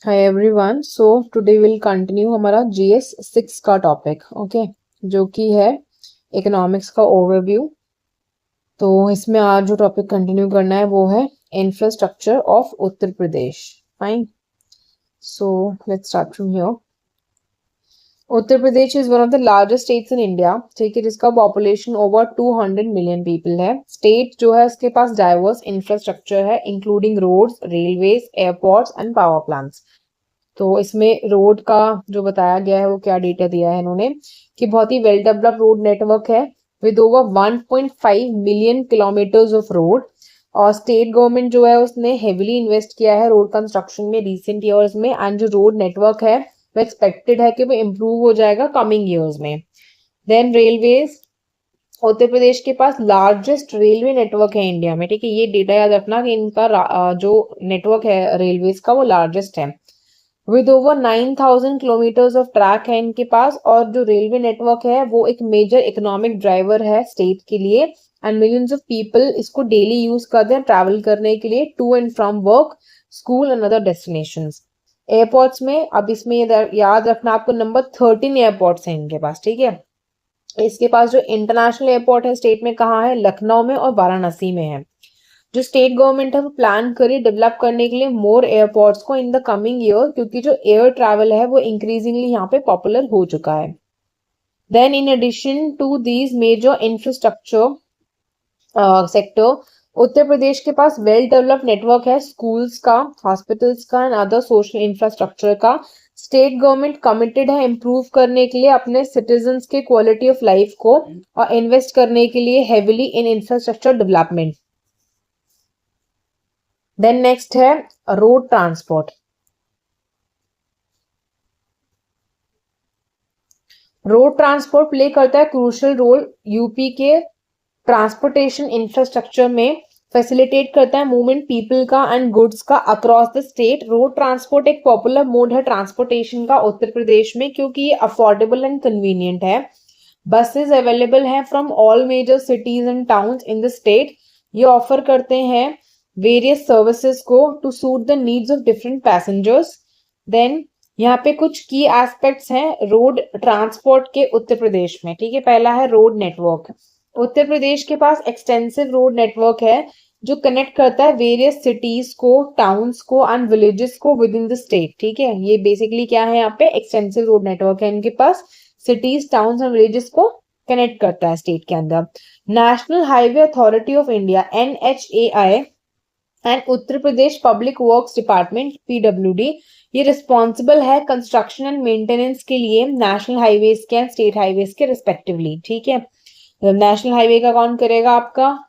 Hi everyone. So today will continue हमारा GS 6 का topic, okay, जो कि है इकोनॉमिक्स का ओवरव्यू। तो इसमें आज जो टॉपिक कंटिन्यू करना है वो है infrastructure of Uttar Pradesh. Fine, so let's start from here. Uttar Pradesh is one of the largest states in India, ठीक है, जिसका पॉपुलेशन ओवर 200 मिलियन पीपल है। स्टेट जो है उसके पास डाइवर्स इंफ्रास्ट्रक्चर है, including roads, railways, airports and power plants. तो इसमें रोड का जो बताया गया है वो क्या डेटा दिया है इन्होंने कि बहुत ही वेल डेवलप्ड रोड नेटवर्क है with over 1.5 million kilometres of road. और स्टेट गवर्नमेंट जो है उसने हेविली इन्वेस्ट किया है रोड कंस्ट्रक्शन में रिसेंट ईयर्स में, एंड जो रोड नेटवर्क है वो एक्सपेक्टेड है कि वो इम्प्रूव हो जाएगा कमिंग ईयर्स में। देन रेलवेज, उत्तर प्रदेश के पास लार्जेस्ट रेलवे नेटवर्क है इंडिया में, ठीक है, ये डेटा याद रखना कि इनका जो नेटवर्क है रेलवेज का वो लार्जेस्ट है with over 9,000 kilometres of track है इनके पास। और जो रेलवे नेटवर्क है वो एक मेजर इकोनॉमिक ड्राइवर है स्टेट के लिए, एंड मिलियंस ऑफ पीपल इसको डेली यूज करते हैं ट्रैवल करने के लिए to and from work, school and other destinations. Airports में अब इसमें याद रखना आपको नंबर 13 एयरपोर्ट्स हैं इनके पास, ठीक है। इसके पास जो इंटरनेशनल एयरपोर्ट है स्टेट में कहाँ है, लखनऊ में और वाराणसी में है। जो स्टेट गवर्नमेंट है वो प्लान करी डेवलप करने के लिए मोर एयरपोर्ट्स को इन द कमिंग ईयर, क्योंकि जो एयर ट्रैवल है वो इंक्रीजिंगली यहाँ पे पॉपुलर हो चुका है। Then in addition to these major infrastructure sector, Uttar Pradesh के पास वेल डेवलप्ड नेटवर्क है स्कूल्स का, हॉस्पिटल्स का एंड अदर सोशल इंफ्रास्ट्रक्चर का। स्टेट गवर्नमेंट कमिटेड है इम्प्रूव करने के लिए अपने सिटीजन्स के क्वालिटी ऑफ लाइफ को और इन्वेस्ट करने के लिए heavily in infrastructure development. Then next है road transport. Road transport play करता है क्रूशियल रोल यूपी के ट्रांसपोर्टेशन इंफ्रास्ट्रक्चर में, फैसिलिटेट करता है मूवमेंट पीपल का एंड गुड्स का across the state. Road transport एक पॉपुलर मोड है ट्रांसपोर्टेशन का उत्तर प्रदेश में, क्योंकि ये अफोर्डेबल एंड कन्वीनियंट है। बसेस अवेलेबल हैं from all major cities and towns in the state. ये ऑफर करते हैं वेरियस सर्विसेज को to suit the needs of different passengers. Then यहाँ पे कुछ की एस्पेक्ट्स हैं रोड ट्रांसपोर्ट के उत्तर प्रदेश में, ठीक है। पहला है रोड नेटवर्क। उत्तर प्रदेश के पास एक्सटेंसिव रोड नेटवर्क है जो कनेक्ट करता है वेरियस सिटीज को, टाउन्स को एंड विलेजेस को विद इन द स्टेट, ठीक है। ये बेसिकली क्या है, यहाँ पे एक्सटेंसिव रोड नेटवर्क है इनके पास, सिटीज, टाउन्स एंड विलेजेस को कनेक्ट करता है स्टेट के अंदर। National highway authority of India NHAI and Uttar Pradesh public works department PWD, ये रिस्पॉन्सिबल है कंस्ट्रक्शन एंड मेंटेनेंस के लिए नेशनल हाईवेज के एंड स्टेट हाईवेज के रिस्पेक्टिवली, ठीक है। नेशनल हाईवे का कौन करेगा, आपका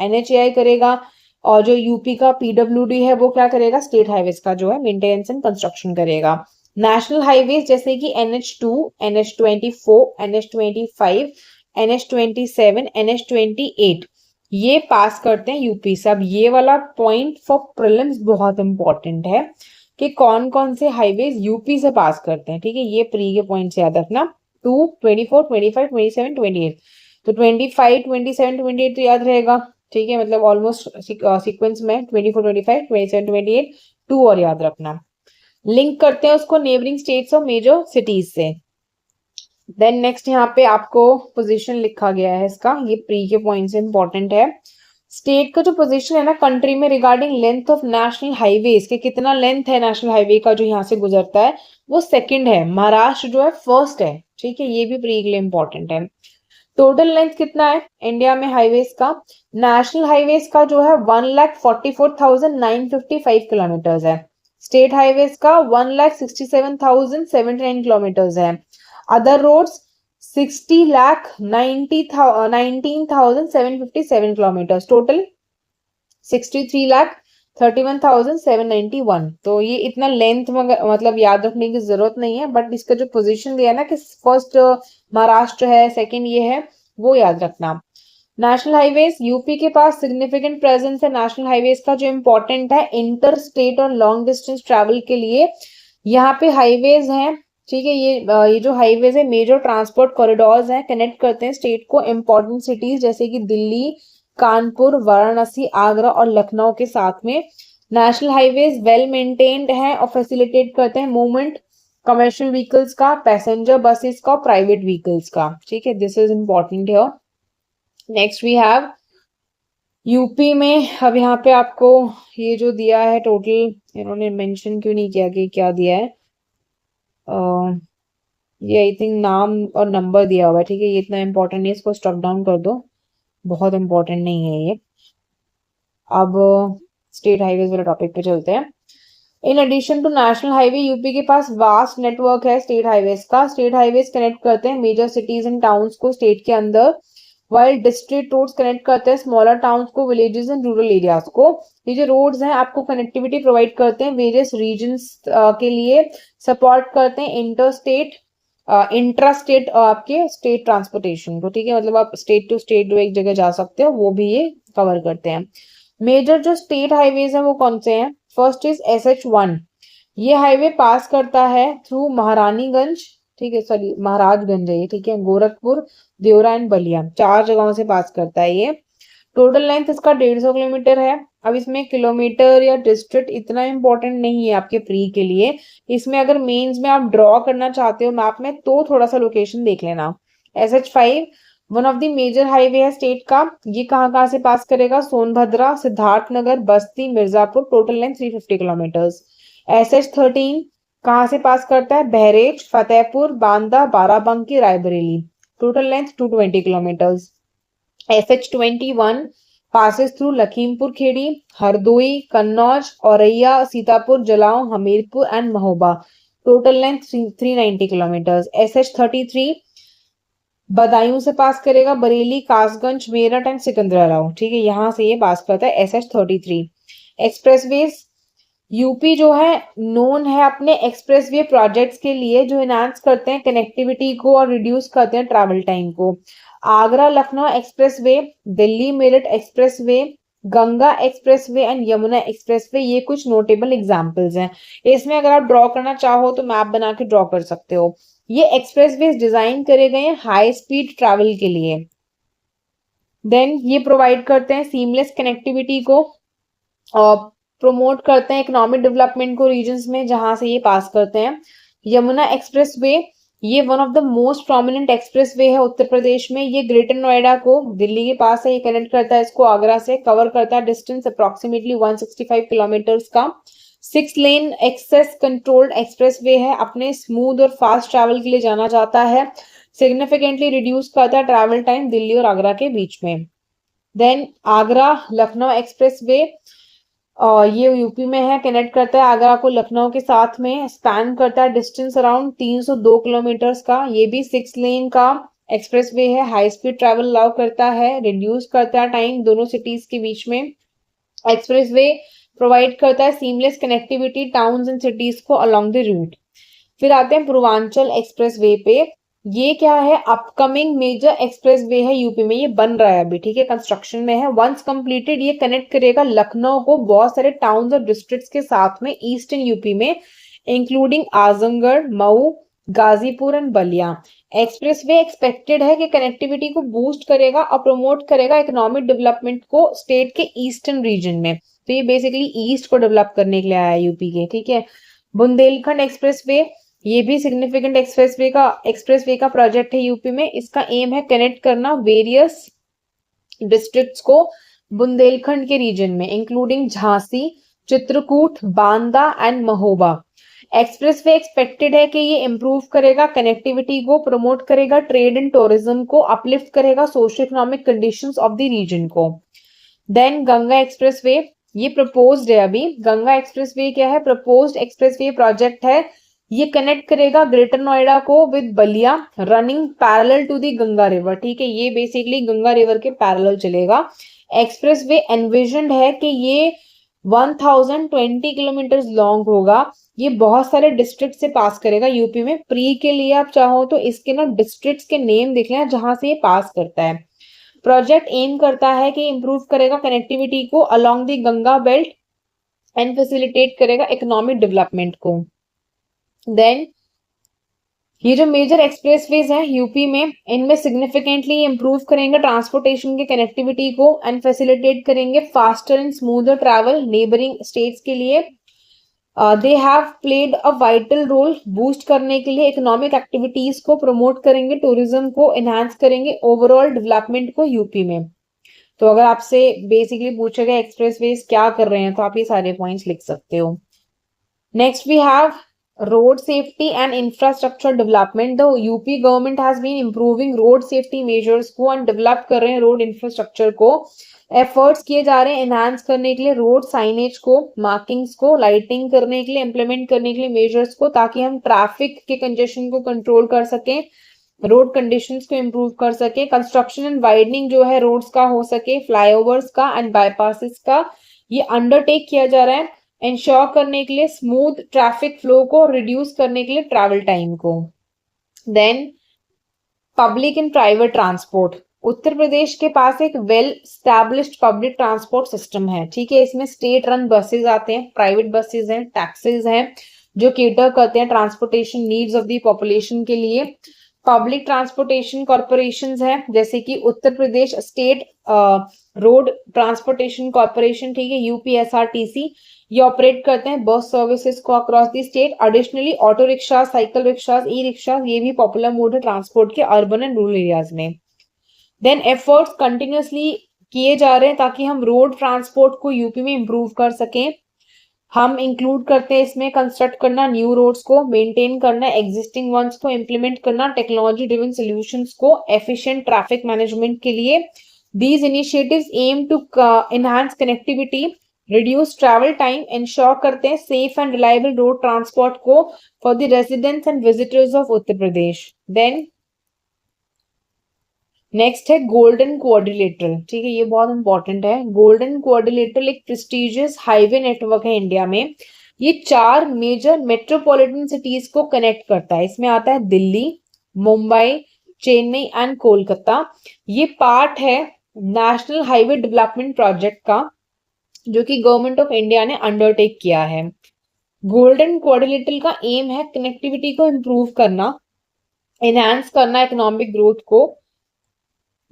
NHAI करेगा, और जो यूपी का PWD है वो क्या करेगा, स्टेट हाईवेज का जो है मेंटेनेंस एंड कंस्ट्रक्शन करेगा। नेशनल हाईवेज जैसे कि NH2, NH24, NH25, NH27, NH28 ये पास करते हैं यूपी से। अब ये वाला पॉइंट फॉर प्रीलिम्स बहुत इंपॉर्टेंट है कि कौन कौन से हाईवेज यूपी से पास करते हैं, ठीक है। ये प्री के पॉइंट्स याद रखना, 2, 24, 25, 27, 28। तो 25, 27, 28 तो याद रहेगा, ठीक है, मतलब ऑलमोस्ट सीक्वेंस में 24, 25, 27, 28, 2 और याद रखना। लिंक करते हैं उसको नेबरिंग स्टेट्स और मेजर सिटीज से। देन नेक्स्ट यहाँ पे आपको पोजीशन लिखा गया है इसका, ये प्री के पॉइंट से इंपॉर्टेंट है। स्टेट का जो पोजीशन है ना कंट्री में regarding length of national highways के, कितना लेंथ है नेशनल हाईवे का जो यहाँ से गुजरता है, वो सेकंड है। महाराष्ट्र जो है फर्स्ट है, ठीक है, ये भी प्री के लिए इंपॉर्टेंट है। टोटल लेंथ कितना है इंडिया में हाईवेज का, नेशनल हाईवेज का जो है 1,44,955 किलोमीटर है। स्टेट हाईवेज का 1,67,079 किलोमीटर है। Other roads 60,19,757 kilometre, total 63,31,791। तो ये इतना लेंथ मतलब याद रखने की जरूरत नहीं है, बट इसका जो पोजीशन दिया ना कि फर्स्ट महाराष्ट्र है, सेकंड ये है, वो याद रखना। नेशनल हाईवेज यूपी के पास सिग्निफिकेंट प्रेजेंस है नेशनल हाईवेज का, जो इंपॉर्टेंट है इंटर स्टेट और लॉन्ग डिस्टेंस ट्रैवल के लिए। यहाँ पे हाईवेज हैं, ठीक है, ये जो हाईवेज है मेजर ट्रांसपोर्ट कॉरिडोर्स हैं, कनेक्ट करते हैं स्टेट को इंपॉर्टेंट सिटीज जैसे कि दिल्ली, कानपुर, वाराणसी, आगरा और लखनऊ के साथ में। नेशनल हाईवेज वेल मेंटेन्ड है और फैसिलिटेट करते हैं मूवमेंट कमर्शियल व्हीकल्स का, पैसेंजर बसेस का, प्राइवेट व्हीकल्स का, ठीक है, this is important here. Next we have UP में, अब यहाँ पे आपको ये जो दिया है टोटल, इन्होंने मेंशन क्यों नहीं किया कि क्या दिया है, ये आई थिंक नाम और नंबर दिया हुआ है, ठीक है, ये इतना इंपॉर्टेंट नहीं है, इसको स्टॉप डाउन कर दो, बहुत इंपॉर्टेंट नहीं है ये। अब स्टेट हाईवेज वाले टॉपिक पे चलते हैं। In addition to national highway, UP के पास वास्ट नेटवर्क है स्टेट हाईवेज का। स्टेट हाईवेज कनेक्ट करते हैं मेजर सिटीज एंड टाउन्स को स्टेट के अंदर, वाइल डिस्ट्रिक्ट रोड्स कनेक्ट करते हैं स्मॉलर टाउन्स को, विलेजेस एंड रूरल एरियाज को। ये जो रोड्स हैं आपको कनेक्टिविटी प्रोवाइड करते हैं वेरियस रीजन्स के लिए, सपोर्ट करते हैं इंटर स्टेट इंट्रा स्टेट आपके स्टेट ट्रांसपोर्टेशन को, ठीक है, मतलब आप स्टेट टू स्टेट एक जगह जा सकते हो, वो भी ये कवर करते हैं। मेजर जो स्टेट हाईवेज हैं वो कौन से हैं? फर्स्ट इज SH1, ये हाईवे पास करता है थ्रू महारानीगंज, ठीक है, सॉरी महाराजगंज है ये, ठीक है, गोरखपुर, देवरा एंड बलिया, 4 जगहों से पास करता है ये। टोटल लेंथ इसका 150 किलोमीटर है। अब इसमें किलोमीटर या डिस्ट्रिक्ट इतना इंपॉर्टेंट नहीं है आपके प्री के लिए, इसमें अगर मेंस में आप ड्रॉ करना चाहते हो मैप में तो थोड़ा सा लोकेशन देख लेना। SH5 one of the major highway है स्टेट का, ये कहाँ से पास करेगा? सोनभद्रा, सिद्धार्थनगर, बस्ती, Mirzapur, total length 350 kilometres. SH13 कहाँ से पास करता है? Bahraich, Fatehpur, Banda, Barabanki, Raebareli, total length 220 kilometres. SH21 passes through Lakhimpur Kheri, Hardoi, Kannauj, Auraiya, Sitapur, Jalaun, Hamirpur and Mahoba, total length 390 kilometres. SH33 Badaun से पास करेगा, बरेली, कासगंज, मेरठ एंड सिकंदराबाद, ठीक है, यहां से ये पास करता है SH33। एक्सप्रेसवेज, यूपी जो है नोन है अपने एक्सप्रेसवे प्रोजेक्ट्स के लिए जो इनहांस करते हैं कनेक्टिविटी को और रिड्यूस करते हैं ट्रैवल टाइम को। Agra Lucknow expressway, Delhi Meerut expressway, Ganga expressway and Yamuna expressway, ये कुछ नोटेबल एग्जांपल्स हैं। इसमें अगर आप ड्रॉ करना चाहो तो मैप बना के ड्रॉ कर सकते हो। ये एक्सप्रेसवे डिजाइन करे गए हैं हाई स्पीड ट्रैवल के लिए। देन ये प्रोवाइड करते हैं सीमलेस कनेक्टिविटी को और प्रमोट करते हैं इकोनॉमिक डेवलपमेंट को रीजन्स में जहां से ये पास करते हैं। यमुना एक्सप्रेसवे, ये one of the most prominent expressway है उत्तर प्रदेश में, ये ग्रेटर नोएडा को दिल्ली के पास है, ये कनेक्ट करता है इसको आगरा से, कवर करता है डिस्टेंस अप्रोक्सीमेटली 165 किलोमीटर्स का। 6 लेन एक्सेस कंट्रोल्ड एक्सप्रेसवे है, अपने स्मूथ और फास्ट ट्रैवल के लिए जाना जाता है, सिग्निफिकेंटली रिड्यूस करता है ट्रैवल टाइम दिल्ली और आगरा के बीच में। देन आगरा लखनऊ एक्सप्रेसवे, ये यूपी में है, कनेक्ट करता है आगरा को लखनऊ के साथ में, स्पैन करता है डिस्टेंस अराउंड 302 किलोमीटर्स का, ये भी 6 लेन का एक्सप्रेसवे है, हाई स्पीड ट्रैवल अलाउ करता है, रिड्यूस करता है टाइम दोनों सिटीज के बीच में। एक्सप्रेसवे प्रोवाइड करता है seamless connectivity towns and cities को अलोंग द रूट। फिर आते हैं पूर्वांचल एक्सप्रेसवे पे, ये क्या है? अपकमिंग मेजर एक्सप्रेसवे है यूपी में, ये बन रहा है अभी, ठीक है, कंस्ट्रक्शन में है। वंस कंप्लीटेड ये कनेक्ट करेगा लखनऊ को बहुत सारे टाउन्स और डिस्ट्रिक्ट्स के साथ में ईस्टर्न यूपी में, including Azamgarh, Mau, Ghazipur and Ballia. Expressway expected है कि कनेक्टिविटी को बूस्ट करेगा और प्रमोट करेगा इकोनॉमिक डेवलपमेंट को स्टेट के ईस्टर्न रीजन में, तो ये बेसिकली ईस्ट को डेवलप करने के लिए आया है यूपी के, ठीक है। बुंदेलखंड एक्सप्रेसवे, ये भी सिग्निफिकेंट एक्सप्रेसवे का प्रोजेक्ट है यूपी में, इसका एम है कनेक्ट करना वेरियस डिस्ट्रिक्ट्स को बुंदेलखंड के रीजन में, including Jhansi, Chitrakoot, Banda and Mahoba. Expressway expected है कि ये इंप्रूव करेगा कनेक्टिविटी को, प्रमोट करेगा ट्रेड एंड टूरिज्म को, अपलिफ्ट करेगा socio economic conditions of the region को। देन गंगा एक्सप्रेसवे, ये प्रपोज्ड है अभी। गंगा एक्सप्रेसवे क्या है? प्रपोज्ड एक्सप्रेसवे प्रोजेक्ट है, ये कनेक्ट करेगा ग्रेटर नोएडा को with Ballia, running parallel to the Ganga river, ठीक है, ये बेसिकली गंगा रिवर के पैरेलल चलेगा। एक्सप्रेसवे एनविजन्ड है कि ये 1020 किलोमीटर लॉन्ग होगा, ये बहुत सारे डिस्ट्रिक्ट से पास करेगा यूपी में। प्री के लिए आप चाहो तो इसके ना डिस्ट्रिक्ट्स के नेम देख लें जहां से ये पास करता है। प्रोजेक्ट एम करता है कि इंप्रूव करेगा कनेक्टिविटी को along the Ganga belt and facilitate करेगा इकोनॉमिक डेवलपमेंट को। देन ये जो मेजर एक्सप्रेसवेज हैं यूपी में, इनमें सिग्निफिकेंटली इम्प्रूव करेंगे ट्रांसपोर्टेशन के कनेक्टिविटी को एंड फैसिलिटेट करेंगे faster and smoother travel neighbouring states के लिए। They have played a vital role boost करने के लिए इकोनॉमिक एक्टिविटीज को प्रमोट करेंगे, टूरिज्म को एनहांस करेंगे, ओवरऑल डेवलपमेंट को यूपी में। तो अगर आपसे बेसिकली पूछा गया एक्सप्रेसवेज क्या कर रहे हैं तो आप ये सारे पॉइंट्स लिख सकते हो। Next we have road safety and infrastructure development. The UP government has been improving road safety measures को and develop कर रहे हैं road infrastructure को, efforts किए जा रहे हैं enhance करने के लिए road signage को, markings को, lighting करने के लिए, implement करने के लिए measures को, ताकि हम traffic के congestion को control कर सकें, रोड कंडीशंस को इम्प्रूव कर सके, कंस्ट्रक्शन एंड वाइडनिंग जो है रोड्स का हो सके, फ्लाईओवर्स का एंड बाईपासेस का, ये अंडरटेक किया जा रहा है इंश्योर करने के लिए स्मूथ ट्रैफिक फ्लो को, रिड्यूस करने के लिए ट्रैवल टाइम को। Then public and private transport, Uttar Pradesh के पास एक well established public transport system है, ठीक है। इसमें स्टेट रन बसेज आते हैं, प्राइवेट बसेज हैं, टैक्सीज हैं जो केटर करते हैं transportation needs of the population के लिए। पब्लिक ट्रांसपोर्टेशन कॉर्पोरेशंस हैं जैसे कि Uttar Pradesh state road transportation corporation, ठीक है, यूपीएसआरटीसी, ये ऑपरेट करते हैं बस सर्विसेज को across the state. Additionally auto rickshaw, cycle rickshaw, e rickshaw, ये भी पॉपुलर मोड है ट्रांसपोर्ट के अर्बन एंड रूरल एरियाज में। देन एफर्ट्स कंटिन्यूसली किए जा रहे हैं ताकि हम रोड ट्रांसपोर्ट को यूपी में इंप्रूव कर सकें। हम इंक्लूड करते हैं इसमें कंस्ट्रक्ट करना न्यू रोड्स को, मेंटेन करना एग्जिस्टिंग वंस को, इंप्लीमेंट करना टेक्नोलॉजी ड्रिवन सॉल्यूशंस को एफिशिएंट ट्रैफिक मैनेजमेंट के लिए। These initiatives aim to enhance connectivity, reduce travel time, ensure करते हैं safe and reliable road transport को for the residents and visitors of Uttar Pradesh. Then next है golden quadrilateral, ठीक है, ये बहुत इंपॉर्टेंट है। गोल्डन क्वाड्रिलेटरल एक प्रेस्टिजियस हाईवे नेटवर्क है इंडिया में। ये 4 मेजर मेट्रोपॉलिटन सिटीज को कनेक्ट करता है। इसमें आता है दिल्ली, मुंबई, चेन्नई एंड कोलकाता। ये पार्ट है नेशनल हाईवे डेवलपमेंट प्रोजेक्ट का जो कि गवर्नमेंट ऑफ इंडिया ने अंडरटेक किया है। गोल्डन क्वाड्रिलेटरल का एम है कनेक्टिविटी को इंप्रूव करना, एनहांस करना इकोनॉमिक ग्रोथ को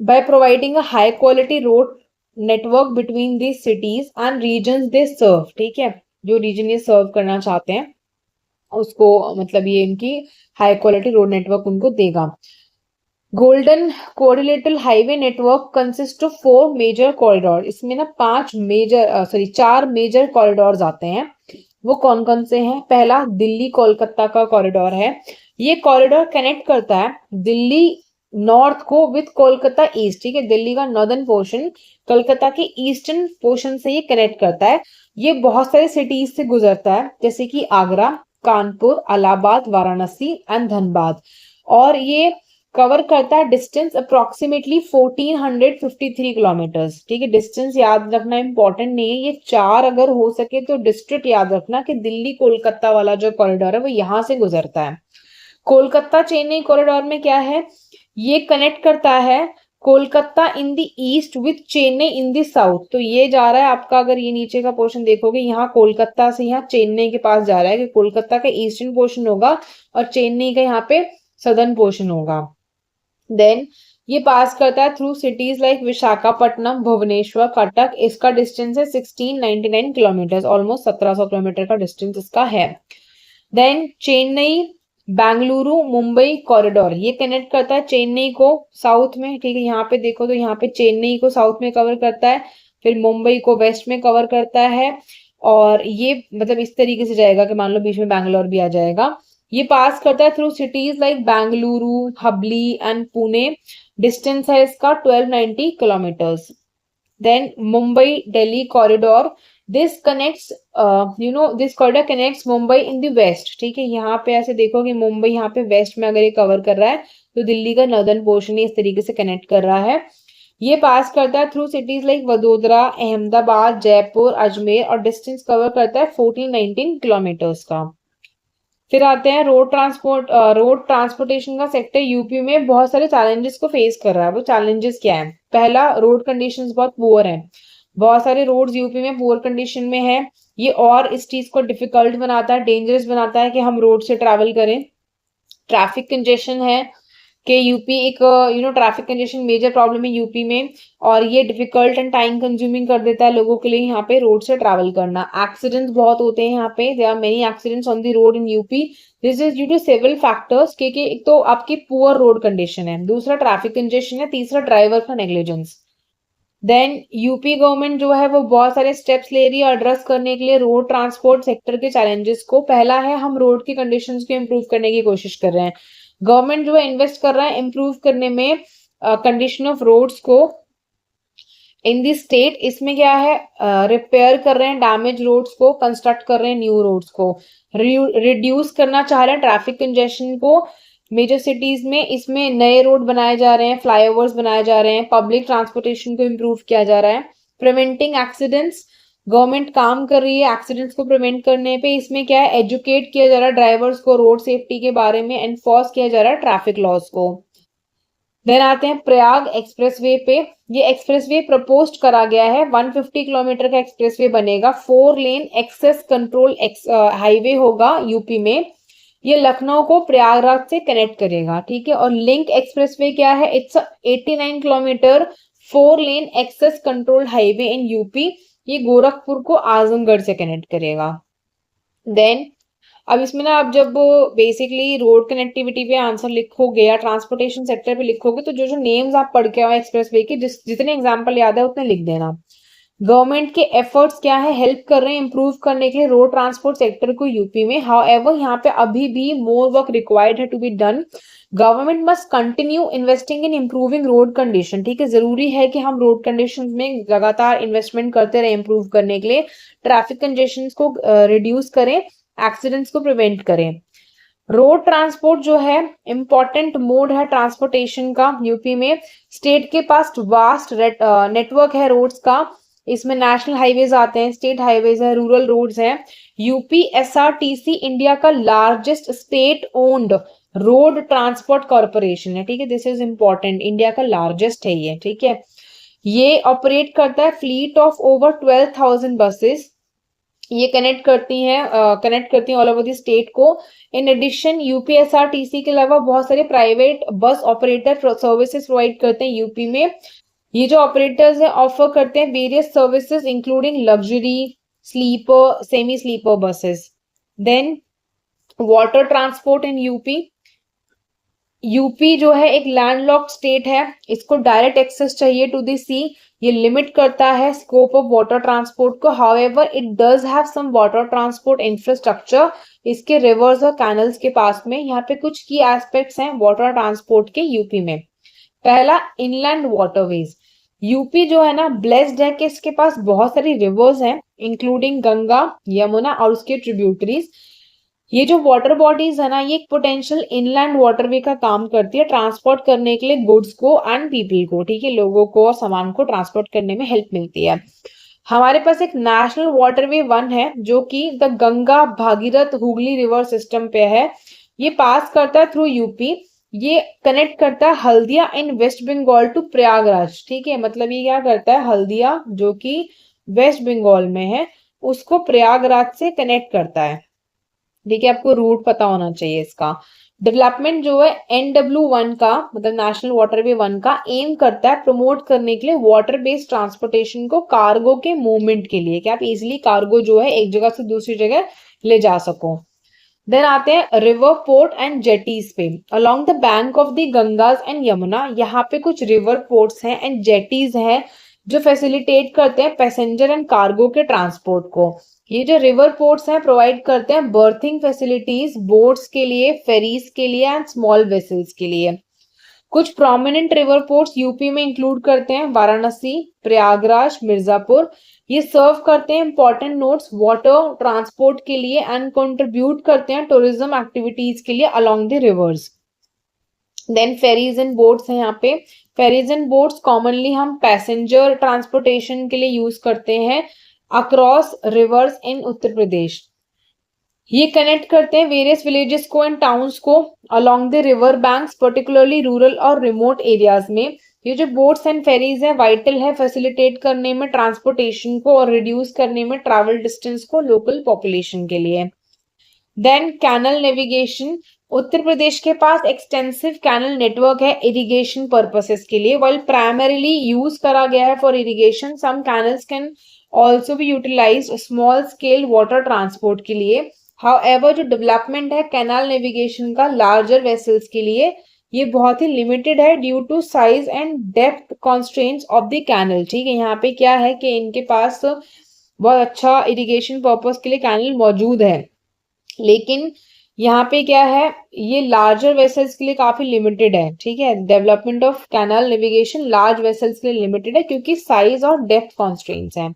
by providing a high quality road network between these cities and regions they serve, ठीक है, जो रीजन ये सर्व करना चाहते हैं उसको, मतलब ये इनकी हाई क्वालिटी रोड नेटवर्क उनको देगा। Golden quadrilateral highway network consist of 4 major corridor. इसमें ना 4 मेजर कॉरिडोर्स आते हैं। वो कौन कौन से हैं? पहला दिल्ली कोलकाता का कॉरिडोर है। ये कॉरिडोर कनेक्ट करता है दिल्ली नॉर्थ को विद कोलकाता ईस्ट, ठीक है, दिल्ली का नॉर्दर्न पोर्शन कोलकाता के ईस्टर्न पोर्शन से ये कनेक्ट करता है। ये बहुत सारे सिटीज से गुजरता है जैसे कि आगरा, कानपुर, इलाहाबाद, वाराणसी एंड धनबाद, और ये कवर करता है डिस्टेंस अप्रोक्सीमेटली 1453 किलोमीटर्स, ठीक है। डिस्टेंस याद रखना इंपॉर्टेंट नहीं है, ये 4 अगर हो सके तो डिस्ट्रिक्ट याद रखना कि दिल्ली कोलकाता वाला जो कॉरिडोर है वो यहाँ से गुजरता है। कोलकाता चेन्नई कॉरिडोर में क्या है, ये कनेक्ट करता है Kolkata in the east with Chennai in the south. तो ये जा रहा है आपका, अगर ये नीचे का पोर्शन देखोगे, यहाँ कोलकाता से यहाँ चेन्नई के पास जा रहा है कि कोलकाता का ईस्टर्न पोर्शन होगा और चेन्नई का यहाँ पे सदर्न पोर्शन होगा। देन ये पास करता है through cities like Visakhapatnam, Bhubaneswar, Cuttack. इसका डिस्टेंस है 1699 किलोमीटर, ऑलमोस्ट 1700 किलोमीटर का डिस्टेंस इसका है। देन चेन्नई बेंगलुरु मुंबई कॉरिडोर, ये कनेक्ट करता है चेन्नई को साउथ में, ठीक है, यहाँ पे देखो तो यहाँ पे चेन्नई को साउथ में कवर करता है, फिर मुंबई को वेस्ट में कवर करता है, और ये मतलब इस तरीके से जाएगा कि मान लो बीच में बैंगलोर भी आ जाएगा। ये पास करता है through cities like Bengaluru, Hubli and Pune. Distance है इसका 1290 kilometres. Then Mumbai Delhi corridor, this connects this corridor connects Mumbai in the west, ठीक है, यहाँ पे ऐसे देखो कि मुंबई यहाँ पे वेस्ट में अगर ये कवर कर रहा है तो दिल्ली का नॉर्दर्न पोर्शन इस तरीके से कनेक्ट कर रहा है। ये पास करता है through cities like Vadodara, Ahmedabad, Jaipur, Ajmer, और डिस्टेंस कवर करता है 1419 किलोमीटर्स का। फिर आते हैं रोड ट्रांसपोर्टेशन का सेक्टर यूपी में बहुत सारे चैलेंजेस को फेस कर रहा है। वो चैलेंजेस क्या है? पहला, रोड कंडीशंस बहुत पुअर हैं। बहुत सारे रोड्स यूपी में पुअर कंडीशन में है। ये और इस चीज को डिफिकल्ट बनाता है, डेंजरस बनाता है कि हम रोड से ट्रैवल करें। ट्रैफिक कंजेशन है कि यूपी एक ट्रैफिक कंजेशन मेजर प्रॉब्लम है यूपी में, और ये डिफिकल्ट एंड टाइम कंज्यूमिंग कर देता है लोगों के लिए यहाँ पे रोड से ट्रैवल करना। एक्सीडेंट्स बहुत होते हैं यहाँ पे, there are many accidents on the road in UP. This is due to several factors के एक तो आपकी पुअर रोड कंडीशन है, दूसरा ट्रैफिक कंजेशन है, तीसरा ड्राइवर का नेग्लिजेंस। देन यूपी गवर्नमेंट जो है वो बहुत सारे स्टेप्स ले रही है एड्रेस करने के लिए रोड ट्रांसपोर्ट सेक्टर के चैलेंजेस को। पहला है हम रोड की कंडीशंस को इम्प्रूव करने की कोशिश कर रहे हैं। गवर्नमेंट जो है इन्वेस्ट कर रहा है इम्प्रूव करने में कंडीशन ऑफ रोड्स को इन दी स्टेट। इसमें क्या है, रिपेयर कर रहे हैं डैमेज रोड्स को, कंस्ट्रक्ट कर रहे हैं न्यू रोड्स को, रिड्यूस करना चाह रहे हैं ट्रैफिक कंजेशन को मेजर सिटीज में। इसमें नए रोड बनाए जा रहे हैं, फ्लाईओवर्स बनाए जा रहे हैं, पब्लिक ट्रांसपोर्टेशन को इम्प्रूव किया जा रहा है। प्रिवेंटिंग एक्सीडेंट्स, गवर्नमेंट काम कर रही है एक्सीडेंट्स को प्रिवेंट करने पे। इसमें क्या है, एजुकेट किया जा रहा है ड्राइवर्स को रोड सेफ्टी के बारे में, एनफोर्स किया जा रहा है ट्रैफिक लॉज को। देन आते हैं प्रयाग एक्सप्रेसवे पे। ये एक्सप्रेसवे प्रपोज्ड करा गया है, 150 किलोमीटर का एक्सप्रेसवे बनेगा, 4 लेन एक्सेस कंट्रोल हाईवे होगा यूपी में। ये लखनऊ को प्रयागराज से कनेक्ट करेगा, ठीक है। और लिंक एक्सप्रेसवे क्या है, it's 89 kilometre 4 lane access control highway in UP. ये गोरखपुर को आजमगढ़ से कनेक्ट करेगा। देन अब इसमें ना आप जब बेसिकली रोड कनेक्टिविटी पे आंसर लिखोगे या ट्रांसपोर्टेशन सेक्टर पे लिखोगे तो जो जो नेम्स आप पढ़ के आओ एक्सप्रेसवे के, जितने एग्जांपल याद है उतने लिख देना। गवर्नमेंट के एफर्ट्स क्या है, हेल्प कर रहे हैं इंप्रूव करने के लिए रोड ट्रांसपोर्ट सेक्टर को यूपी में। हाउएवर यहाँ पे अभी भी मोर वर्क रिक्वायर्ड है to be done. Government must continue investing in improving road condition, ठीक है। जरूरी है कि हम रोड कंडीशन में लगातार इन्वेस्टमेंट करते रहे इंप्रूव करने के लिए, ट्रैफिक कंजेशन को रिड्यूस करें, एक्सीडेंट्स को प्रिवेंट करें। रोड ट्रांसपोर्ट जो है इंपॉर्टेंट मोड है ट्रांसपोर्टेशन का यूपी में। स्टेट के पास वास्ट नेटवर्क है रोड्स का। इसमें नेशनल हाईवेज आते हैं, स्टेट हाईवेज है, रूरल रोड्स हैं। यूपी एसआरटीसी इंडिया का largest state owned road transport corporation है, ठीक है। दिस इज इंपॉर्टेंट, इंडिया का लार्जेस्ट है ये, ठीक है। ये ऑपरेट करता है फ्लीट ऑफ ओवर 12,000 बसेस। ये कनेक्ट करती हैं ऑल ओवर द स्टेट को। इन एडिशन यूपीएसआरटीसी के अलावा बहुत सारे private bus operator services provide करते हैं यूपी में। ये जो ऑपरेटर्स हैं ऑफर करते हैं various services including luxury, sleeper, semi sleeper buses. Then water transport in UP जो है एक लैंडलॉक्ड स्टेट है, इसको डायरेक्ट एक्सेस चाहिए टू द सी। ये लिमिट करता है स्कोप ऑफ वाटर ट्रांसपोर्ट को। However it does have some water transport infrastructure, इसके रिवर्स और कैनल्स के पास में। यहाँ पे कुछ की एस्पेक्ट्स हैं वाटर ट्रांसपोर्ट के यूपी में। पहला, इनलैंड वाटरवेज। यूपी जो है ना ब्लेस्ड है कि इसके पास बहुत सारी रिवर्स हैं इंक्लूडिंग गंगा, यमुना और उसके ट्रिब्यूटरीज। ये जो वाटर बॉडीज है ना, ये एक पोटेंशियल इनलैंड वाटरवे का काम करती है ट्रांसपोर्ट करने के लिए गुड्स को एंड पीपल को, ठीक है। लोगों को और सामान को ट्रांसपोर्ट करने में हेल्प मिलती है। हमारे पास एक नेशनल वाटरवे 1 है जो कि the Ganga Bhagirath Hooghly river system पे है। ये पास करता है थ्रू यूपी। ये कनेक्ट करता है हल्दिया इन वेस्ट बंगाल टू प्रयागराज, ठीक है। मतलब ये क्या करता है, हल्दिया जो कि वेस्ट बंगाल में है उसको प्रयागराज से कनेक्ट करता है, ठीक है। आपको रूट पता होना चाहिए इसका। डेवलपमेंट जो है NW1 का मतलब नेशनल वाटरवे 1 का एम करता है प्रमोट करने के लिए वाटर बेस्ड ट्रांसपोर्टेशन को कार्गो के मूवमेंट के लिए, कि आप इजिली कार्गो जो है एक जगह से दूसरी जगह ले जा सको। देन आते हैं रिवर पोर्ट एंड जेटीज पे। Along the bank of the Ganges and Yamuna, यहाँ पे कुछ रिवर पोर्ट्स हैं एंड जेटीज हैं जो फैसिलिटेट करते हैं पैसेंजर एंड कार्गो के ट्रांसपोर्ट को। ये जो रिवर पोर्ट्स हैं प्रोवाइड करते हैं बर्थिंग फैसिलिटीज बोट्स के लिए, फेरीज के लिए एंड स्मॉल वेसल्स के लिए। कुछ प्रोमिनेंट रिवर पोर्ट्स यूपी में इंक्लूड करते हैं वाराणसी, प्रयागराज, मिर्जापुर। ये सर्व करते हैं इंपॉर्टेंट नोड्स वाटर ट्रांसपोर्ट के लिए एंड कंट्रीब्यूट करते हैं टूरिज्म एक्टिविटीज के लिए along the rivers. Then ferries and boats है यहाँ पे। फेरीज एंड बोट्स कॉमनली हम पैसेंजर ट्रांसपोर्टेशन के लिए यूज करते हैं अक्रॉस रिवर्स इन उत्तर प्रदेश। ये कनेक्ट करते हैं वेरियस विलेजेस को एंड टाउन्स को along the river banks, particularly rural और रिमोट एरियाज में। ये जो बोट्स एंड फेरीज है वाइटल है फैसिलिटेट करने में ट्रांसपोर्टेशन को और रिड्यूस करने में ट्रैवल डिस्टेंस को लोकल पॉपुलेशन के लिए। Then canal navigation, Uttar Pradesh के पास एक्सटेंसिव कैनल नेटवर्क है इरिगेशन पर्पसेस के लिए. वाइल प्राइमरीली यूज करा गया है for irrigation, some canals can also भी utilise small scale water transport के लिए. हाउएवर जो डेवलपमेंट है कैनाल नेविगेशन का लार्जर वेसल्स के लिए, ये बहुत ही लिमिटेड है due to size and depth constraints of the canal. ठीक है, यहाँ पे क्या है कि इनके पास बहुत अच्छा इरिगेशन पर्पस के लिए कैनल मौजूद है, लेकिन यहाँ पे क्या है, ये लार्जर वेसल्स के लिए काफी लिमिटेड है. ठीक है, development of canal navigation large vessels के लिए लिमिटेड है क्योंकि साइज और डेप्थ कॉन्स्ट्रेंट्स हैं.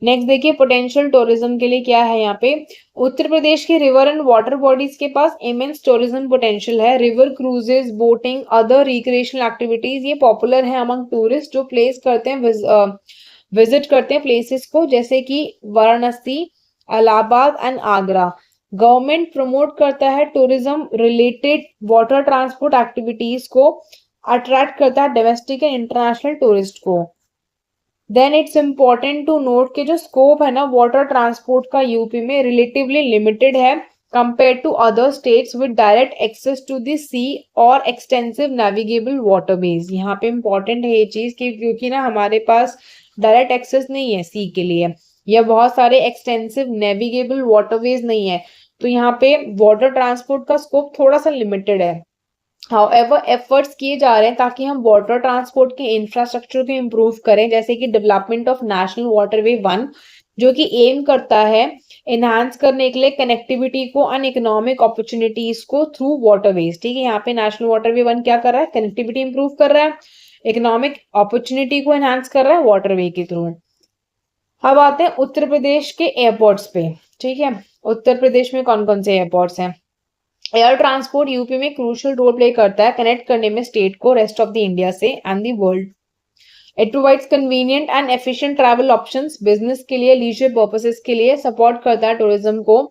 नेक्स्ट देखिए पोटेंशियल टूरिज्म के लिए क्या है. यहाँ पे उत्तर प्रदेश के रिवर एंड वाटर बॉडीज के पास इमेंस टूरिज्म पोटेंशियल है. River cruises, boating, other recreational activities ये पॉपुलर है अमंग टूरिस्ट जो प्लेस करते हैं, विजिट करते हैं प्लेसेस को, जैसे कि Varanasi, Allahabad and Agra. Government promote करता है tourism related water transport activities को, अट्रैक्ट करता है डोमेस्टिक एंड इंटरनेशनल टूरिस्ट को. Then it's important to note कि जो स्कोप है ना वाटर ट्रांसपोर्ट का यूपी में रिलेटिवली लिमिटेड है compare to other states with direct access to the sea और एक्सटेंसिव नेविगेबल वाटरवेज. यहाँ पे इम्पॉर्टेंट है ये चीज कि क्योंकि ना हमारे पास डायरेक्ट एक्सेस नहीं है सी के लिए, या बहुत सारे एक्सटेंसिव नेविगेबल वाटरवेज नहीं है, तो यहाँ पे वाटर ट्रांसपोर्ट का स्कोप थोड़ा सा लिमिटेड है. हाउएवर एफर्ट्स किए जा रहे हैं ताकि हम वाटर ट्रांसपोर्ट के इंफ्रास्ट्रक्चर को इम्प्रूव करें, जैसे कि डेवलपमेंट ऑफ नेशनल वाटरवे 1 जो कि एम करता है एनहांस करने के लिए कनेक्टिविटी को एंड इकोनॉमिक अपॉर्चुनिटीज को थ्रू वाटरवेज. ठीक है, यहाँ पे नेशनल वाटरवे 1 क्या कर रहा है, कनेक्टिविटी इंप्रूव कर रहा है, इकोनॉमिक अपॉर्चुनिटी को एनहांस कर रहा है वाटरवे के थ्रू. अब आते हैं उत्तर प्रदेश के एयरपोर्ट्स पे. ठीक है, उत्तर प्रदेश में कौन कौन से एयरपोर्ट्स हैं. एयर ट्रांसपोर्ट यूपी में क्रूशियल रोल प्ले करता है कनेक्ट करने में स्टेट को रेस्ट ऑफ द इंडिया से and the world. It provides convenient and efficient travel options business के लिए, लीजर पर्पसेस के लिए, सपोर्ट करता है टूरिज्म को,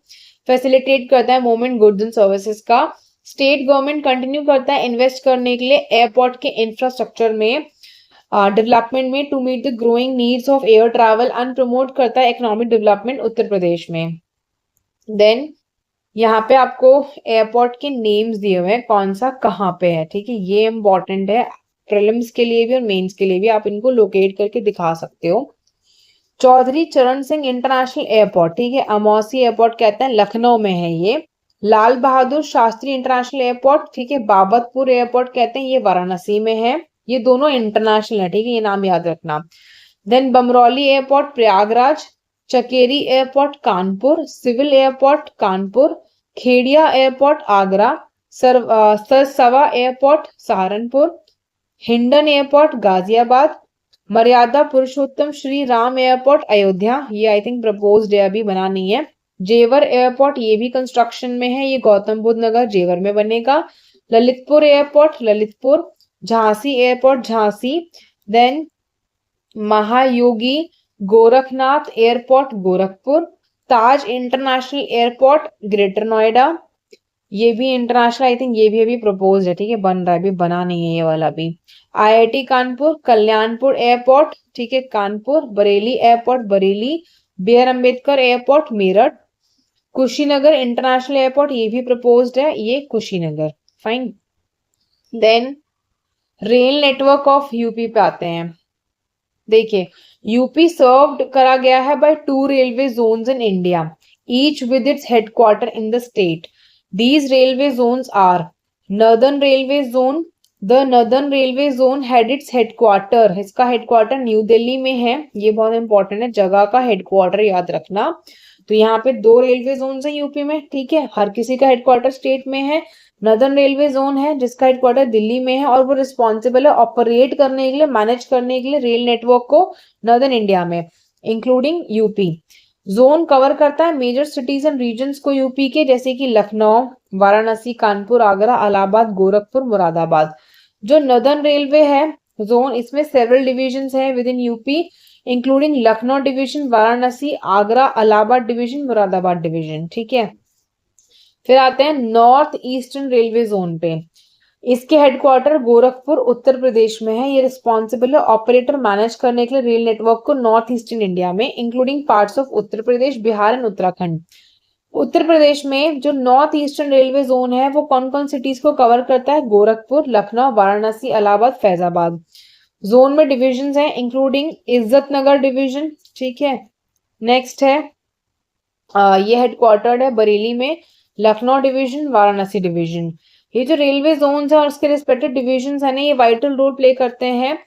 फैसिलिटेट करता है मूवमेंट गुड्स एंड सर्विसेज का. स्टेट गवर्नमेंट कंटिन्यू करता है इन्वेस्ट करने के लिए एयरपोर्ट के इंफ्रास्ट्रक्चर में, डेवलपमेंट में to meet the growing needs of air travel and promote करता है इकोनॉमिक डेवलपमेंट उत्तर प्रदेश में. देन यहाँ पे आपको एयरपोर्ट के नेम्स दिए हुए हैं, कौन सा कहाँ पे है. ठीक है, ये इम्पोर्टेंट है प्रीलिम्स के लिए भी और मेंस के लिए भी, आप इनको लोकेट करके दिखा सकते हो. चौधरी चरण सिंह इंटरनेशनल एयरपोर्ट, ठीक है, अमौसी एयरपोर्ट कहते हैं, लखनऊ में है ये. लाल बहादुर शास्त्री इंटरनेशनल एयरपोर्ट, ठीक है, बाबतपुर एयरपोर्ट कहते हैं, ये वाराणसी में है. ये दोनों इंटरनेशनल है. ठीक है, ये नाम याद रखना. Then Bamrauli airport Prayagraj, Chakeri airport Kanpur, civil airport Kanpur, Kheria airport Agra, Sarsawa airport Saharanpur, Hindon airport Ghaziabad, Maryada Purushottam Shri Ram airport Ayodhya, ये आई थिंक प्रपोज्ड है, अभी बना नहीं है. जेवर एयरपोर्ट ये भी कंस्ट्रक्शन में है, ये गौतम बुद्ध नगर जेवर में बनेगा. Lalitpur airport Lalitpur, Jhansi airport Jhansi, then Mahayogi Gorakhnath airport Gorakhpur, Taj international airport greater Noida, ये भी इंटरनेशनल आई थिंक, ये भी अभी प्रपोज है. ठीक है, बन रहा है, अभी बना नहीं है ये वाला भी. आईआईटी कानपुर, कल्याणपुर एयरपोर्ट, ठीक है Kanpur, Bareilly airport Bareilly, B R Ambedkar airport Meerut, Kushinagar international airport ये भी प्रपोज्ड है, ये Kushinagar. Fine. Then rail network of UP पे आते हैं. देखिए यूपी सर्व्ड करा गया है by 2 railway zones in India, each with its headquarter in the state. These railway zones are Northern Railway Zone. The Northern Railway Zone had its headquarter. इसका headquarter new Delhi में है. ये बहुत इंपॉर्टेंट है, जगह का हेडक्वार्टर याद रखना. तो यहाँ पे 2 रेलवे जोन है यूपी में. ठीक है, हर किसी का हेडक्वार्टर स्टेट में है. नॉर्दर्न रेलवे जोन है जिसका हेडक्वार्टर दिल्ली में है और वो रिस्पॉन्सिबल है ऑपरेट करने के लिए, मैनेज करने के लिए रेल नेटवर्क को नॉर्दर्न इंडिया में इंक्लूडिंग यूपी. जोन कवर करता है मेजर सिटीज एंड रीजन्स को यूपी के, जैसे कि लखनऊ, वाराणसी, कानपुर, आगरा, इलाहाबाद, गोरखपुर, मुरादाबाद. जो नॉर्दर्न रेलवे है जोन, इसमें सेवरल डिविजन्स है with in UP including Lucknow division, Varanasi, Agra, Allahabad division, Moradabad division. ठीक है, फिर आते हैं नॉर्थ ईस्टर्न रेलवे जोन पे. इसके हेडक्वार्टर गोरखपुर उत्तर प्रदेश में है. ये रिस्पॉन्सिबल है ऑपरेटर मैनेज करने के लिए रेल नेटवर्क को नॉर्थ ईस्टर्न इंडिया में including parts of Uttar Pradesh, Bihar and Uttarakhand. Uttar Pradesh में जो नॉर्थ ईस्टर्न रेलवे जोन है वो कौन कौन सिटीज को कवर करता है? गोरखपुर, लखनऊ, वाराणसी, इलाहाबाद, फैजाबाद। जोन में डिविजन है इंक्लूडिंग इज्जत नगर डिवीजन, ठीक है। नेक्स्ट है ये हेडक्वार्टर्ड है बरेली में, लखनऊ डिवीजन, वाराणसी डिवीजन। ये जो रेलवे जोन्स है और उसके रिस्पेक्टिव डिविजन है ना, ये वाइटल रोल प्ले करते हैं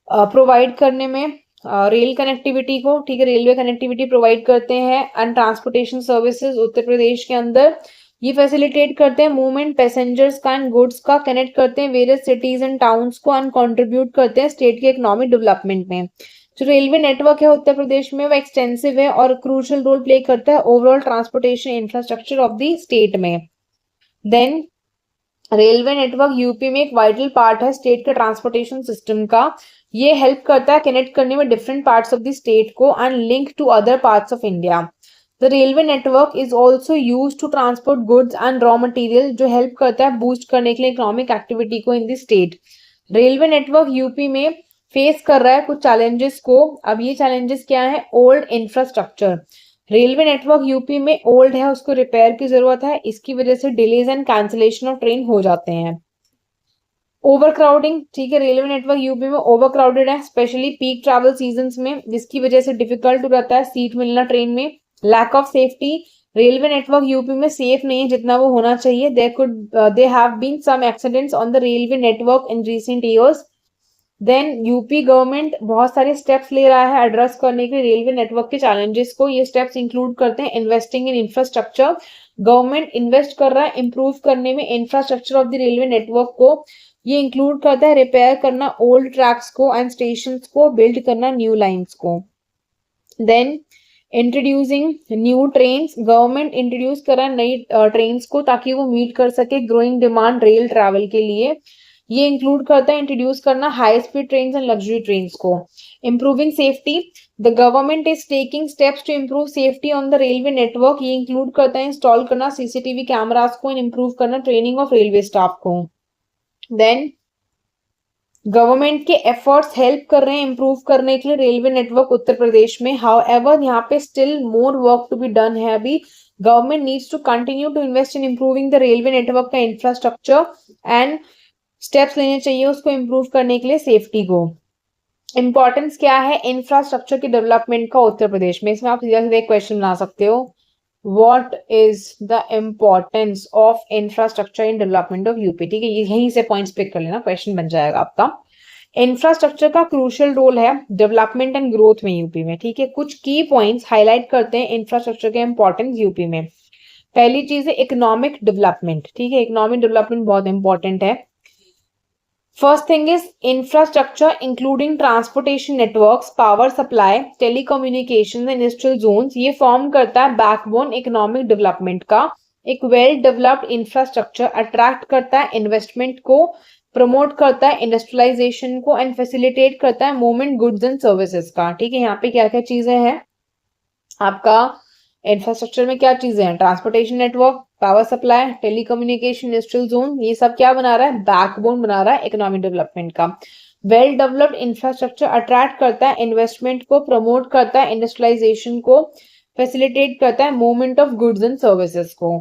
प्रोवाइड करने में रेल कनेक्टिविटी को, ठीक है। रेलवे कनेक्टिविटी प्रोवाइड करते हैं एंड ट्रांसपोर्टेशन सर्विसेज उत्तर प्रदेश के अंदर। ये फैसिलिटेट करते हैं मूवमेंट पैसेंजर्स का एंड गुड्स का, कनेक्ट करते हैं वेरियस सिटीज एंड टाउन्स को एंड कंट्रीब्यूट करते हैं स्टेट के इकोनॉमिक डेवलपमेंट में। जो रेलवे नेटवर्क है उत्तर प्रदेश में वो एक्सटेंसिव है और क्रूशियल रोल प्ले करता है overall transportation infrastructure of the state में। देन रेलवे नेटवर्क यूपी में एक वाइटल पार्ट है स्टेट के ट्रांसपोर्टेशन सिस्टम का। ये हेल्प करता है कनेक्ट करने में different parts of the state को and link to other parts of India. The railway network is also use to transport goods and raw material, जो हेल्प करता है बूस्ट करने के लिए इकोनॉमिक एक्टिविटी को in the state. Railway network UP में face कर रहा है कुछ चैलेंजेस को। अब ये चैलेंजेस क्या है? Old infrastructure. Railway network UP में ओल्ड है, उसको रिपेयर की जरूरत है, इसकी वजह से delays and cancellation of train हो जाते हैं। ओवर क्राउडिंग, ठीक है, रेलवे नेटवर्क यूपी में ओवर क्राउडेड है स्पेशली पीक ट्रैवल सीजन्स में, जिसकी वजह से डिफिकल्ट हो जाता है सीट मिलना ट्रेन में। Lack of safety, railway network UP में सेफ नहीं है जितना वो होना चाहिए। there have been some accidents on the railway network in recent years. Then UP government बहुत सारे स्टेप्स ले रहा है एड्रेस करने के लिए रेलवे नेटवर्क के चैलेंजेस को। ये स्टेप्स इंक्लूड करते हैं investing in infrastructure. Government invest कर रहा है इंप्रूव करने में infrastructure of the railway network को। ये इंक्लूड करता है रिपेयर करना ओल्ड ट्रैक्स को एंड स्टेशन को, बिल्ड करना न्यू लाइन्स को। Then introducing new trains, government introduce कर रहा है नई ट्रेन्स को ताकि वो मीट कर सके ग्रोइंग डिमांड रेल ट्रैवल के लिए। ये इंक्लूड करता है इंट्रोड्यूस करना high speed trains and luxury trains को। Improving safety, the government is taking steps to improve safety on the railway network. ये इंक्लूड करता है इंस्टॉल करना सीसीटीवी कैमरास को एंड इंप्रूव करना ट्रेनिंग ऑफ रेलवे स्टाफ को। देन गवर्नमेंट के एफर्ट्स हेल्प कर रहे हैं इंप्रूव करने के लिए रेलवे नेटवर्क उत्तर प्रदेश में। हाउएवर यहाँ पे still more work to be done है अभी। Government needs to continue to invest in improving the railway network का इंफ्रास्ट्रक्चर एंड स्टेप्स लेने चाहिए उसको इंप्रूव करने के लिए सेफ्टी को। इंपॉर्टेंस क्या है इंफ्रास्ट्रक्चर के डेवलपमेंट का उत्तर प्रदेश में? इसमें आप सीधा सीधा एक क्वेश्चन बना सकते हो, what is the importance of infrastructure in development of UP? ठीक है, यहीं से पॉइंट्स पिक कर लेना, क्वेश्चन बन जाएगा आपका। इंफ्रास्ट्रक्चर का क्रूशियल रोल है डेवलपमेंट एंड ग्रोथ में यूपी में, ठीक है। कुछ की पॉइंट्स हाईलाइट करते हैं इंफ्रास्ट्रक्चर के इंपॉर्टेंस यूपी में। पहली चीज है इकोनॉमिक डेवलपमेंट, ठीक है, इकोनॉमिक डेवलपमेंट बहुत इंपॉर्टेंट है। First thing is infrastructure including transportation networks, power supply, telecommunications and industrial zones। ये फॉर्म करता है बैकबोन इकोनॉमिक डेवलपमेंट का। एक वेल डेवलप्ड इंफ्रास्ट्रक्चर अट्रैक्ट करता है इन्वेस्टमेंट को, प्रमोट करता है इंडस्ट्रियलाइजेशन को एंड फैसिलिटेट करता है मूवमेंट गुड्स एंड सर्विसेज का, ठीक है। यहाँ पे क्या क्या चीजें हैं आपका इंफ्रास्ट्रक्चर में? क्या चीजें हैं? Transportation network, power supply, telecommunication, industrial zone, ये सब क्या बना रहा है? बैकबोन बना रहा है इकोनॉमिक डेवलपमेंट का। वेल डेवलप्ड इंफ्रास्ट्रक्चर अट्रैक्ट करता है इन्वेस्टमेंट को, प्रमोट करता है इंडस्ट्रियलाइजेशन को, फैसिलिटेट करता है movement of goods and services को।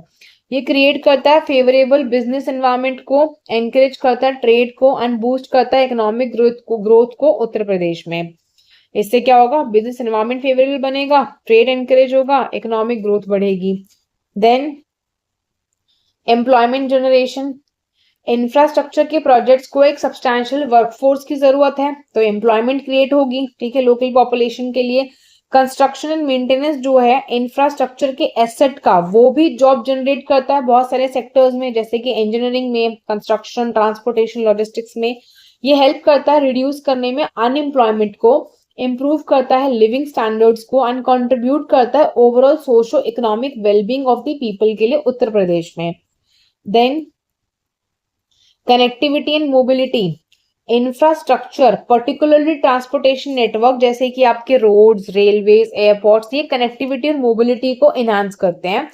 ये क्रिएट करता है फेवरेबल बिजनेस एनवायरमेंट को, एनकरेज करता है ट्रेड को एंड बूस्ट करता है इकोनॉमिक ग्रोथ को उत्तर प्रदेश में। इससे क्या होगा? बिजनेस एनवायरमेंट फेवरेबल बनेगा, ट्रेड एनकरेज होगा, इकोनॉमिक ग्रोथ बढ़ेगी। देन एम्प्लॉयमेंट जनरेशन, इंफ्रास्ट्रक्चर के प्रोजेक्ट्स को एक सब्सटैंशियल वर्कफोर्स की जरूरत है तो एम्प्लॉयमेंट क्रिएट होगी, ठीक है, लोकल पॉपुलेशन के लिए। कंस्ट्रक्शन एंड मेंटेनेंस जो है इंफ्रास्ट्रक्चर के एसेट का, वो भी जॉब जनरेट करता है बहुत सारे सेक्टर्स में, जैसे कि इंजीनियरिंग में, कंस्ट्रक्शन, ट्रांसपोर्टेशन, लॉजिस्टिक्स में। ये हेल्प करता है रिड्यूस करने में अनएम्प्लॉयमेंट को, इंप्रूव करता है लिविंग स्टैंडर्ड्स को एंड कंट्रीब्यूट करता है overall socio economic wellbeing of the people के लिए उत्तर प्रदेश में। Then connectivity and mobility, infrastructure particularly transportation network जैसे कि आपके रोड्स, रेलवेज, एयरपोर्ट्स, ये कनेक्टिविटी और मोबिलिटी को इनहांस करते हैं।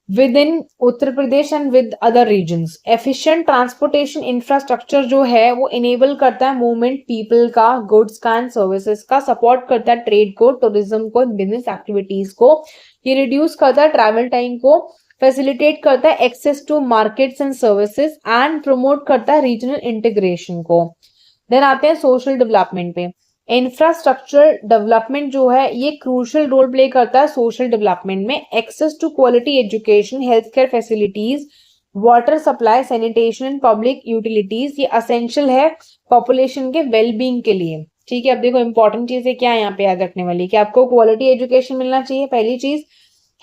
Within Uttar Pradesh and with other regions. Efficient transportation infrastructure जो है वो इनेबल करता है मूवमेंट पीपल का, गुड्स का एंड सर्विसेज का, सपोर्ट करता है ट्रेड को, टूरिज्म को, बिजनेस एक्टिविटीज को। ये रिड्यूस करता है ट्रैवल टाइम को, फैसिलिटेट करता है access to markets and services and promote करता है रीजनल इंटीग्रेशन को। देन आते हैं सोशल डेवलपमेंट पे। इंफ्रास्ट्रक्चर डेवलपमेंट जो है ये क्रूशियल रोल प्ले करता है सोशल डेवलपमेंट में। Access to quality education, health care facilities, water supply, sanitation and public utilities ये असेंशियल है पॉपुलेशन के वेलबींग के लिए। ठीक है, अब देखो इंपॉर्टेंट चीज है क्या है यहाँ पे याद रखने वाली, कि आपको क्वालिटी एजुकेशन मिलना चाहिए पहली चीज,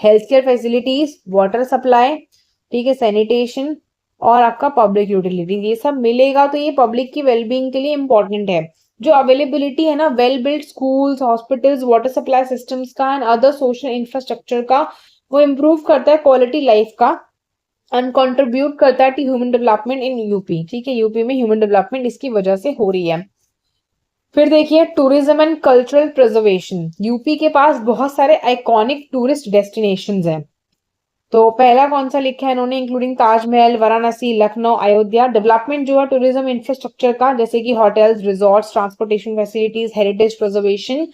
health care facilities, water supply, ठीक है, सैनिटेशन और आपका पब्लिक यूटिलिटी, ये सब मिलेगा तो ये पब्लिक की वेलबींग के लिए इंपॉर्टेंट है। जो अवेलेबिलिटी है ना well build schools, hospitals, water supply systems का एंड अदर सोशल इंफ्रास्ट्रक्चर का, वो इम्प्रूव करता है क्वालिटी लाइफ का एंड कंट्रीब्यूट करता है to human development in UP. ठीक है, यूपी में ह्यूमन डेवलपमेंट इसकी वजह से हो रही है। फिर देखिए tourism and cultural preservation. UP के पास बहुत सारे आइकॉनिक टूरिस्ट डेस्टिनेशंस हैं। तो पहला कौन सा लिखा है इन्होंने, इंक्लूडिंग ताजमहल, वाराणसी, लखनऊ, अयोध्या। डेवलपमेंट जो है टूरिज्म इंफ्रास्ट्रक्चर का, जैसे कि hotels, resorts, transportation facilities, heritage preservation,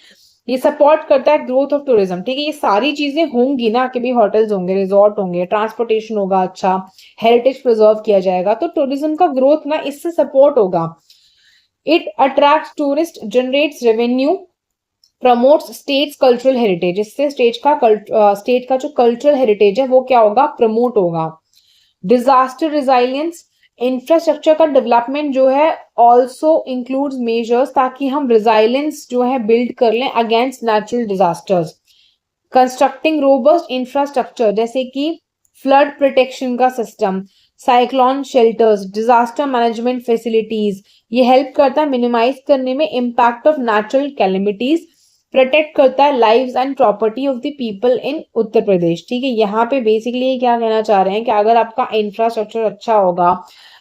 ये सपोर्ट करता है ग्रोथ ऑफ टूरिज्म। ठीक है, ये सारी चीजें होंगी ना कि भी होटल्स होंगे, रिजॉर्ट होंगे, ट्रांसपोर्टेशन होगा, अच्छा हेरिटेज प्रिजर्व किया जाएगा तो टूरिज्म का ग्रोथ ना इससे सपोर्ट होगा। It attracts tourist, generates revenue, promotes states cultural heritage. इससे स्टेट का जो कल्चरल हेरिटेज है वो क्या होगा, प्रमोट होगा। डिजास्टर रिजाइलियंस, इंफ्रास्ट्रक्चर का डेवलपमेंट जो है ऑल्सो इंक्लूड्स मेजर्स ताकि हम रिजाइलेंस जो है बिल्ड कर लें against natural disasters. Constructing robust infrastructure, जैसे कि फ्लड प्रोटेक्शन का system, cyclone shelters, disaster management facilities, ये हेल्प करता है मिनिमाइज करने में impact of natural calamities, protect करता है lives and property of the people in Uttar Pradesh. ठीक है, यहाँ पे बेसिकली क्या कहना चाह रहे हैं कि अगर आपका इंफ्रास्ट्रक्चर अच्छा होगा,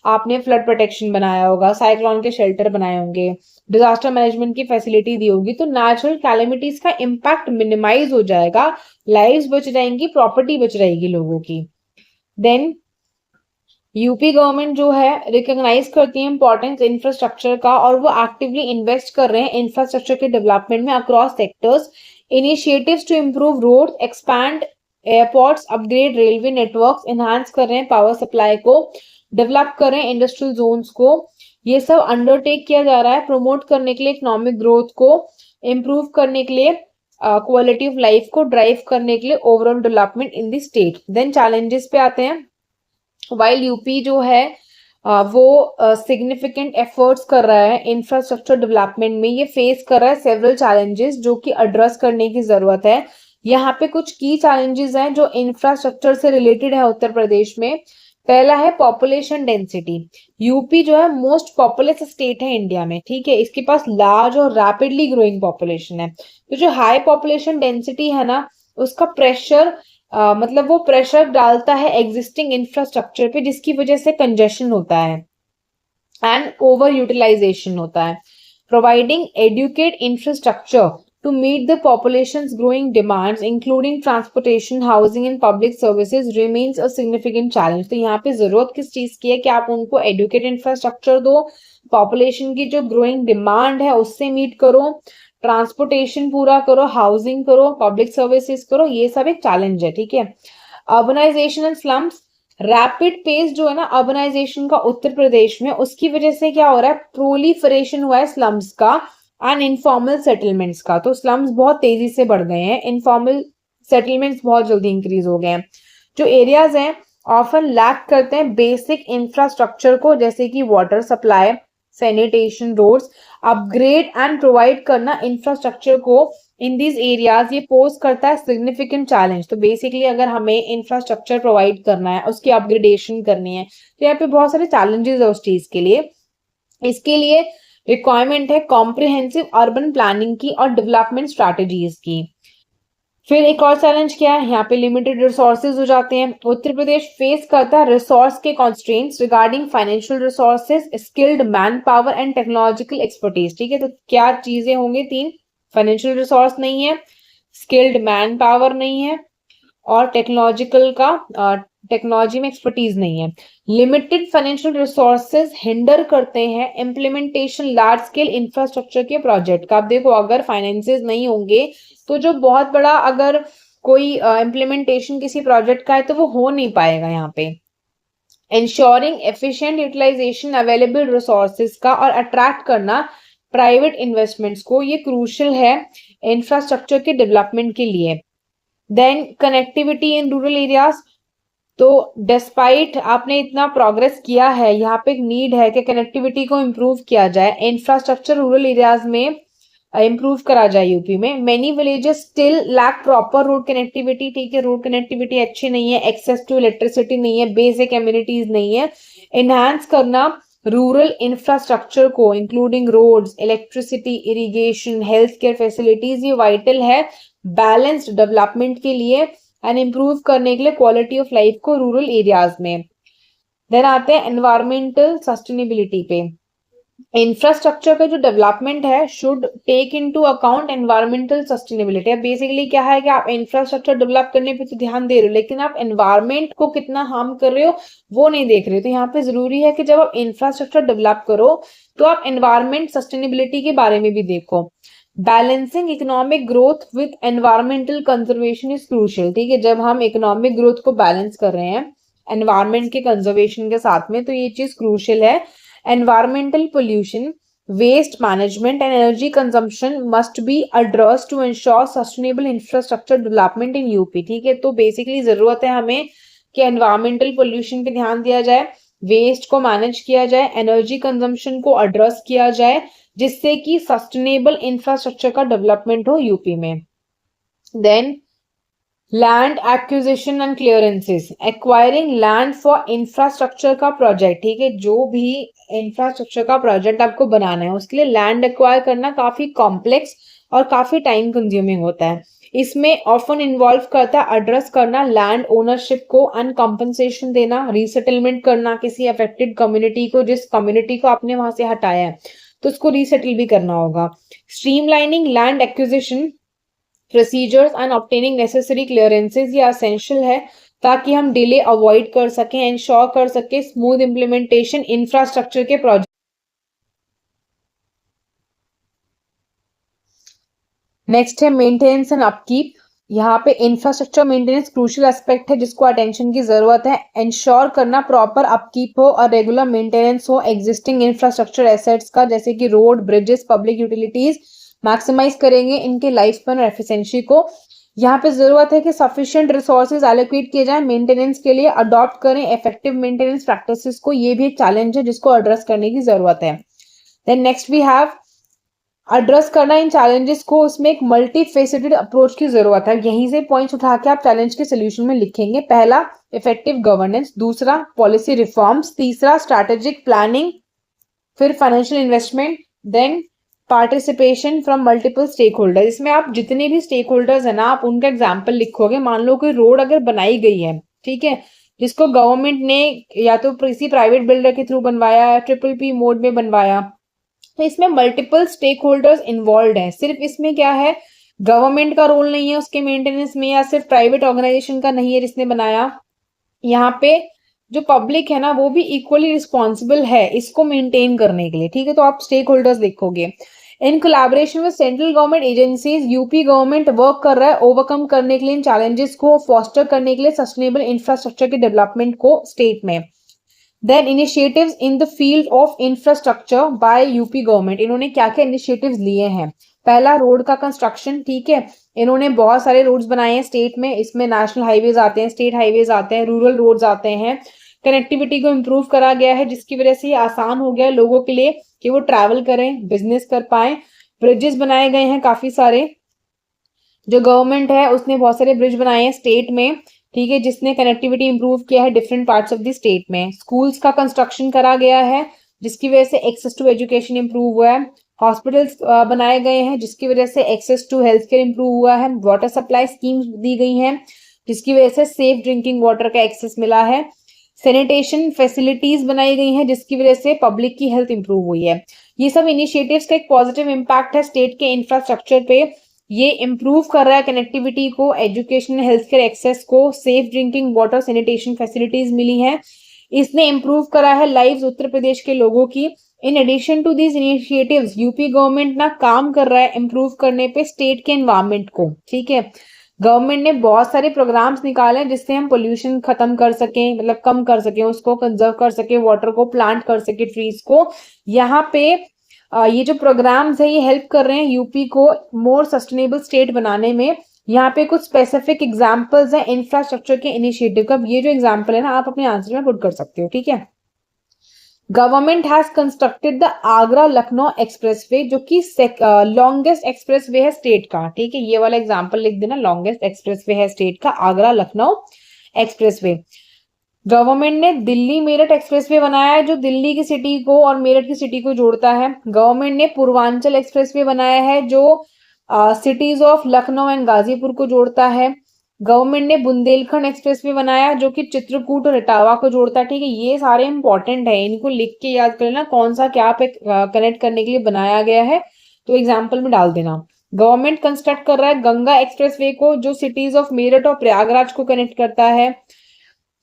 आपने फ्लड प्रोटेक्शन बनाया होगा, साइक्लोन के शेल्टर बनाए होंगे, डिजास्टर मैनेजमेंट की फैसिलिटी दी होगी, तो नेचुरल कैलेमिटीज का इम्पैक्ट मिनिमाइज हो जाएगा, लाइव्स बच जाएंगी, प्रॉपर्टी बच रहेगी लोगों की। देन यूपी गवर्नमेंट जो है रिकॉग्नाइज करती है इंपॉर्टेंस इंफ्रास्ट्रक्चर का और वो एक्टिवली इन्वेस्ट कर रहे हैं इंफ्रास्ट्रक्चर के डेवलपमेंट में across sectors. Initiatives to improve road, expand airports, upgrade railway networks, enhance कर रहे हैं पावर सप्लाई को, डेवलप कर रहे हैं इंडस्ट्रियल जोन्स को, ये सब अंडरटेक किया जा रहा है प्रमोट करने के लिए इकोनॉमिक ग्रोथ को, इम्प्रूव करने के लिए क्वालिटी ऑफ लाइफ को ड्राइव करने के लिए overall development in the state. Then challenges पे आते हैं। वाइल यूपी जो है वो सिग्निफिकेंट एफर्ट्स कर रहा है इंफ्रास्ट्रक्चर डेवलपमेंट में, ये फेस कर रहा है सेवरल चैलेंजेस जो कि एड्रेस करने की जरूरत है। यहाँ पे कुछ की चैलेंजेस हैं जो इंफ्रास्ट्रक्चर से रिलेटेड है उत्तर प्रदेश में। पहला है पॉपुलेशन डेंसिटी। यूपी जो है मोस्ट पॉपुलस स्टेट है इंडिया में, ठीक है, इसके पास लार्ज और रैपिडली ग्रोइंग पॉपुलेशन है। तो जो हाई पॉपुलेशन डेंसिटी है ना उसका प्रेशर मतलब वो प्रेशर डालता है एग्जिस्टिंग इंफ्रास्ट्रक्चर पे, जिसकी वजह से कंजेशन होता है एंड ओवर यूटिलाइजेशन होता है। Providing adequate infrastructure to meet the population's growing demands, including transportation, housing and public services, remains a significant challenge। तो यहाँ पे जरूरत किस चीज की है कि आप उनको एडुकेट इंफ्रास्ट्रक्चर दो, पॉपुलेशन की जो ग्रोइंग डिमांड है उससे मीट करो, ट्रांसपोर्टेशन पूरा करो, हाउसिंग करो, पब्लिक सर्विसेज करो, ये सब एक चैलेंज है। ठीक है, urbanization and slums, rapid pace जो है ना अर्बनाइजेशन का उत्तर प्रदेश में, उसकी वजह से क्या हो रहा है, प्रोलिफरेशन हुआ है स्लम्स का एंड इनफॉर्मल सेटलमेंट्स का। तो स्लम्स बहुत तेजी से बढ़ गए हैं, इनफॉर्मल सेटलमेंट्स बहुत जल्दी इंक्रीज हो गए हैं। जो एरियाज हैं ऑफन लैक करते हैं बेसिक इंफ्रास्ट्रक्चर को, जैसे कि water supply, sanitation, roads, upgrade and provide करना इंफ्रास्ट्रक्चर को इन दीज एरियाज, ये पोज करता है सिग्निफिकेंट चैलेंज। तो बेसिकली अगर हमें इंफ्रास्ट्रक्चर प्रोवाइड करना है, उसकी अपग्रेडेशन करनी है, तो यहाँ पे बहुत सारे चैलेंजेस है उस चीज के लिए। इसके लिए रिक्वायरमेंट है कॉम्प्रिहेंसिव अर्बन प्लानिंग की और डेवलपमेंट स्ट्रैटेजीज की। फिर एक और चैलेंज क्या है, यहाँ पे लिमिटेड रिसोर्सेज हो जाते हैं। उत्तर प्रदेश फेस करता है रिसोर्स के constraints regarding financial resources, skilled man power and technological expertise. ठीक है, तो क्या चीजें होंगी, तीन, फाइनेंशियल रिसोर्स नहीं है, स्किल्ड मैन पावर नहीं है और टेक्नोलॉजी में एक्सपर्टीज नहीं है। लिमिटेड फाइनेंशियल रिसोर्सेज हिंडर करते हैं इम्प्लीमेंटेशन लार्ज स्केल इंफ्रास्ट्रक्चर के प्रोजेक्ट का। आप देखो, अगर फाइनेंसेस नहीं होंगे तो जो बहुत बड़ा अगर कोई इम्प्लीमेंटेशन किसी प्रोजेक्ट का है तो वो हो नहीं पाएगा यहाँ पे। Ensuring efficient utilization available resources का और अट्रैक्ट करना प्राइवेट इन्वेस्टमेंट्स को, ये क्रूशल है इंफ्रास्ट्रक्चर के डेवलपमेंट के लिए। Then connectivity in rural areas, तो डिस्पाइट आपने इतना प्रोग्रेस किया है, यहाँ पे एक नीड है कि कनेक्टिविटी को इम्प्रूव किया जाए, इंफ्रास्ट्रक्चर रूरल एरियाज में इम्प्रूव करा जाए यूपी में। Many villages still lack proper road connectivity, ठीक है, रोड कनेक्टिविटी अच्छी नहीं है, एक्सेस टू इलेक्ट्रिसिटी नहीं है, बेसिक एम्यूनिटीज नहीं है। इनहांस करना रूरल इंफ्रास्ट्रक्चर को including roads, electricity, irrigation, health care facilities, ये वाइटल है बैलेंस्ड डेवलपमेंट के लिए एंड इम्प्रूव करने के लिए क्वालिटी ऑफ लाइफ को रूरल एरियाज में। देन आते हैं एनवायरमेंटल सस्टेनेबिलिटी पे। इंफ्रास्ट्रक्चर का जो डेवलपमेंट है should take into account environmental sustainability. अब बेसिकली क्या है कि आप इंफ्रास्ट्रक्चर डेवलप करने पे तो ध्यान दे रहे हो, लेकिन आप एनवायरमेंट को कितना हार्म कर रहे हो वो नहीं देख रहे हो। तो यहाँ पे जरूरी है कि जब आप इंफ्रास्ट्रक्चर डेवलप करो तो आप एनवायरमेंट सस्टेनेबिलिटी के बारे में भी देखो। Balancing economic growth with environmental conservation is crucial, ठीक है, जब हम इकोनॉमिक ग्रोथ को बैलेंस कर रहे हैं एनवायरमेंट के कंजर्वेशन के साथ में, तो ये चीज क्रूशियल है। Environmental pollution, waste management and energy consumption must be addressed to ensure sustainable infrastructure development in UP, ठीक है। तो बेसिकली जरूरत है हमें कि environmental pollution पे ध्यान दिया जाए, वेस्ट को मैनेज किया जाए, एनर्जी कंजम्पशन को एड्रेस किया जाए, जिससे कि सस्टेनेबल इंफ्रास्ट्रक्चर का डेवलपमेंट हो यूपी में। Then land acquisition and clearances, acquiring land for infrastructure का प्रोजेक्ट, ठीक है, जो भी इंफ्रास्ट्रक्चर का प्रोजेक्ट आपको बनाना है उसके लिए लैंड एक्वायर करना काफी कॉम्प्लेक्स और काफी टाइम कंज्यूमिंग होता है। इसमें ऑफन इन्वॉल्व करता है एड्रेस करना लैंड ओनरशिप को, अनकॉम्पनसेशन देना, रीसेटलमेंट करना किसी अफेक्टेड कम्युनिटी को, जिस कम्युनिटी को आपने वहां से हटाया है तो उसको रीसेटल भी करना होगा। Streamlining land acquisition procedures and obtaining necessary clearances, ये असेंशियल है ताकि हम डिले अवॉइड कर सकें, इंश्योर कर सकें स्मूथ इंप्लीमेंटेशन इंफ्रास्ट्रक्चर के प्रोजेक्ट। नेक्स्ट है मेंटेनेंस एंड अपकीप। यहाँ पे इंफ्रास्ट्रक्चर मेंटेनेंस क्रूशियल एस्पेक्ट है जिसको अटेंशन की जरूरत है। इंश्योर करना प्रॉपर अपकीप हो और रेगुलर मेंटेनेंस हो एग्जिस्टिंग इंफ्रास्ट्रक्चर एसेट्स का, जैसे कि road, bridges, public utilities, maximize करेंगे इनके लाइफ स्पैन और एफिशिएंसी को। यहाँ पे जरूरत है कि सफिशिएंट रिसोर्सेज एलोकेट किए जाए मेंटेनेंस के लिए, अडॉप्ट करें इफेक्टिव मेंटेनेंस प्रैक्टिसेस को, ये भी एक चैलेंज है जिसको एड्रेस करने की जरूरत है। Then next we have address करना इन चैलेंजेस को, उसमें एक मल्टी फेसेटेड अप्रोच की जरूरत है। यहीं से पॉइंट्स उठा के आप चैलेंज के सोल्यूशन में लिखेंगे। पहला इफेक्टिव गवर्नेंस, दूसरा पॉलिसी रिफॉर्म्स, तीसरा स्ट्रैटेजिक प्लानिंग, फिर financial investment, then participation from multiple stakeholder. इसमें आप जितने भी स्टेक होल्डर्स है ना, आप उनका एग्जाम्पल लिखोगे। मान लो कोई रोड अगर बनाई गई है, ठीक है, जिसको गवर्नमेंट ने या तो किसी प्राइवेट बिल्डर के थ्रू बनवाया या PPP मोड में बनवाया, तो इसमें मल्टीपल स्टेक होल्डर्स इन्वॉल्व है। सिर्फ इसमें क्या है, गवर्नमेंट का रोल नहीं है उसके मेंटेनेंस में, या सिर्फ प्राइवेट ऑर्गेनाइजेशन का नहीं है जिसने बनाया। यहाँ पे जो पब्लिक है ना वो भी इक्वली रिस्पॉन्सिबल है इसको मेंटेन करने के लिए, ठीक है। तो आप स्टेक होल्डर्स लिखोगे। In collaboration with central government agencies, UP government work कर रहा है ओवरकम करने के लिए इन चैलेंजेस को, फॉस्टर करने के लिए सस्टेनेबल इंफ्रास्ट्रक्चर के डेवलपमेंट को स्टेट में। Then initiatives in the field of infrastructure by UP government, इन्होंने क्या क्या इनिशिएटिव्स लिए हैं। पहला रोड का कंस्ट्रक्शन, ठीक है, इन्होंने बहुत सारे रोड्स बनाए हैं स्टेट में। इसमें नेशनल हाईवेज आते हैं, स्टेट हाईवेज आते हैं, रूरल रोड्स आते हैं। कनेक्टिविटी को इम्प्रूव करा गया है जिसकी वजह से ये आसान हो गया है लोगों के लिए कि वो ट्रैवल करें, बिजनेस कर पाए। ब्रिजेस बनाए गए हैं काफी सारे, जो गवर्नमेंट है उसने बहुत सारे ब्रिज बनाए हैं स्टेट में, ठीक है, जिसने कनेक्टिविटी इंप्रूव किया है different parts of the state में। स्कूल्स का कंस्ट्रक्शन करा गया है जिसकी वजह से एक्सेस टू एजुकेशन इंप्रूव हुआ है। हॉस्पिटल्स बनाए गए हैं जिसकी वजह से access to health care improve हुआ है। वाटर सप्लाई स्कीम्स दी गई हैं जिसकी वजह से सेफ ड्रिंकिंग वाटर का एक्सेस मिला है। सैनिटेशन फैसिलिटीज बनाई गई हैं जिसकी वजह से पब्लिक की हेल्थ इंप्रूव हुई है। ये सब इनिशिएटिव्स का एक पॉजिटिव इम्पैक्ट है स्टेट के इंफ्रास्ट्रक्चर पे। ये इम्प्रूव कर रहा है कनेक्टिविटी को, एजुकेशन, हेल्थ केयर एक्सेस को, safe drinking water, sanitation facilities मिली है। इसने इम्प्रूव करा है लाइव्स उत्तर प्रदेश के लोगों की। In addition to these initiatives UP government ना काम कर रहा है इम्प्रूव करने पे स्टेट के एनवायरमेंट को। ठीक है, गवर्नमेंट ने बहुत सारे प्रोग्राम्स निकाले हैं जिससे हम पोल्यूशन खत्म कर सकें, मतलब कम कर सकें, उसको कंजर्व कर सके, वाटर को प्लांट कर सके, ट्रीज को। यहाँ पे ये जो प्रोग्राम्स है ये हेल्प कर रहे हैं यूपी को मोर सस्टेनेबल स्टेट बनाने में। यहाँ पे कुछ स्पेसिफिक एग्जांपल्स हैं इंफ्रास्ट्रक्चर के इनिशिएटिव का। ये जो एग्जांपल है ना आप अपने आंसर में पुट कर सकते हो। ठीक है, government has constructed the Agra Lucknow expressway, जो कि लॉन्गेस्ट एक्सप्रेसवे है स्टेट का। ठीक है, ये वाला एग्जांपल लिख देना, लॉन्गेस्ट एक्सप्रेसवे है स्टेट का आगरा लखनऊ एक्सप्रेसवे। गवर्नमेंट ने दिल्ली मेरठ एक्सप्रेसवे बनाया है जो दिल्ली की सिटी को और मेरठ की सिटी को जोड़ता है। गवर्नमेंट ने पूर्वांचल एक्सप्रेसवे बनाया है जो cities of Lucknow and Ghazipur को जोड़ता है। गवर्नमेंट ने बुंदेलखंड एक्सप्रेसवे बनाया जो कि चित्रकूट और इटावा को जोड़ता है। ठीक है, ये सारे इंपॉर्टेंट है, इनको लिख के याद कर लेना कौन सा क्या पे कनेक्ट करने के लिए बनाया गया है, तो एग्जाम्पल में डाल देना। गवर्नमेंट कंस्ट्रक्ट कर रहा है गंगा एक्सप्रेसवे को जो सिटीज ऑफ मेरठ और प्रयागराज को कनेक्ट करता है।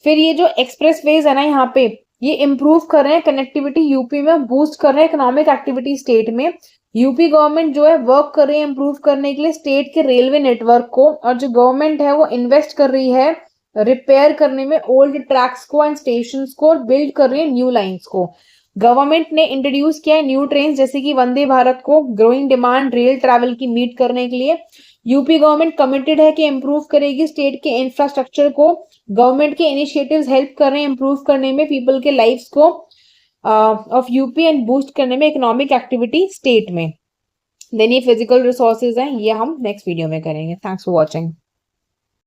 फिर ये जो एक्सप्रेसवेज है ना यहाँ पे ये इंप्रूव कर रहे हैं कनेक्टिविटी यूपी में, बूस्ट कर रहे हैं इकोनॉमिक एक्टिविटी स्टेट में। यूपी गवर्नमेंट जो है वर्क कर रही है इंप्रूव करने के लिए स्टेट के रेलवे नेटवर्क को, और जो गवर्नमेंट है वो इन्वेस्ट कर रही है रिपेयर करने में ओल्ड ट्रैक्स को एंड स्टेशंस को, और बिल्ड कर रही है न्यू लाइंस को। गवर्नमेंट ने इंट्रोड्यूस किया है न्यू ट्रेन जैसे कि वंदे भारत को, ग्रोइंग डिमांड रेल ट्रैवल की मीट करने के लिए। यूपी गवर्नमेंट कमिटेड है कि इंप्रूव करेगी स्टेट के इंफ्रास्ट्रक्चर को। गवर्नमेंट के इनिशिएटिव्स हेल्प कर रहे हैं इंप्रूव करने में पीपल के लाइफ्स को ऑफ यूपी एंड बूस्ट करने में इकोनॉमिक एक्टिविटी स्टेट में। देन ये फिजिकल रिसोर्सेज हैं, ये हम नेक्स्ट वीडियो में करेंगे। Thanks for watching.